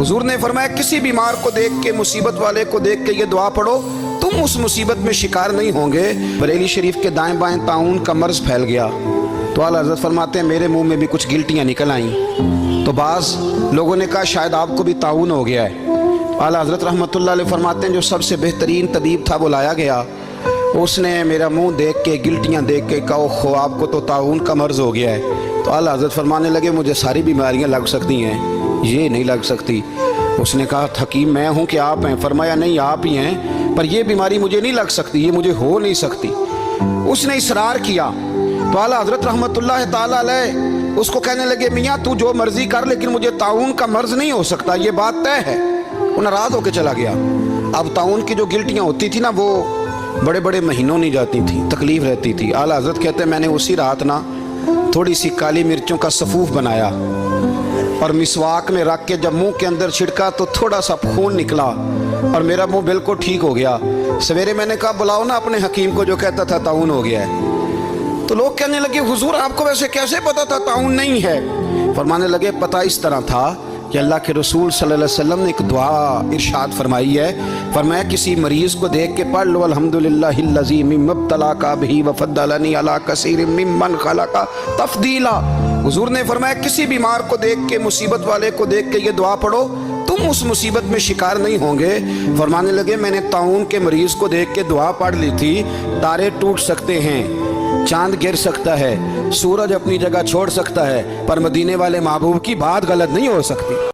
हुजूर ने फरमाया किसी बीमार को देख के, मुसीबत वाले को देख के ये दुआ पढ़ो, तुम उस मुसीबत में शिकार नहीं होंगे। बरेली शरीफ के दाएं बाएं ताउन का मर्ज फैल गया तो आला हज़रत फरमाते हैं मेरे मुंह में भी कुछ गिल्टियाँ निकल आईं। तो बाज़ लोगों ने कहा शायद आपको भी ताउन हो गया है। आला हज़रत रहमतुल्लाह अलैह फरमाते हैं जो सबसे बेहतरीन तबीब था वो लाया गया, उसने मेरा मुंह देख के, गिल्टियाँ देख के कहा खो आपको तो ताउन का मर्ज हो गया है। तो आला हज़रत फरमाने लगे मुझे सारी बीमारियाँ लग सकती हैं, ये नहीं लग सकती। उसने कहा हकीम मैं हूँ कि आप हैं? फरमाया नहीं आप ही हैं, पर ये बीमारी मुझे नहीं लग सकती, ये मुझे हो नहीं सकती। उसने इसरार किया तो आला हज़रत रहमतुल्लाह ताला अलैह उसको कहने लगे मियाँ तू जो मर्जी कर लेकिन मुझे ताउन का मर्ज नहीं हो सकता, ये बात तय है। वो नाराज़ होकर चला गया। अब ताउन की जो गिल्टियाँ होती थी ना वो बड़े बड़े महीनों नहीं जाती थी, तकलीफ रहती थी। आला हज़रत कहते हैं मैंने उसी रात ना थोड़ी सी काली मिर्चों का सफ़ूफ बनाया और मिसवाक में रख के जब मुंह के अंदर छिड़का तो थोड़ा सा खून निकला और मेरा मुंह बिल्कुल ठीक हो गया। सवेरे मैंने कहा बुलाओ ना अपने हकीम को जो कहता था ताउन हो गया है। तो लोग कहने लगे हुजूर आपको वैसे कैसे पता था ताउन नहीं है? फरमाने लगे पता इस तरह था कि अल्लाह के रसूल सल्लल्लाहु अलैहि वसल्लम ने एक दुआ इरशाद फरमाई है। फरमाया किसी मरीज़ को देख के पढ़ लो अल्हम्दुलिल्लाहिल्लज़ी मिम्मब्तलाका बिही वफ़द्दलनी अला कसीरिम मिम्मन खलका तफ़दीला। हुजूर ने फरमाया किसी बीमार को देख के, मुसीबत वाले को देख के ये दुआ पढ़ो, तुम उस मुसीबत में शिकार नहीं होंगे। फरमाने लगे मैंने ताउन के मरीज़ को देख के दुआ पढ़ ली थी। तारे टूट सकते हैं, चांद गिर सकता है, सूरज अपनी जगह छोड़ सकता है, पर मदीने वाले महबूब की बात गलत नहीं हो सकती।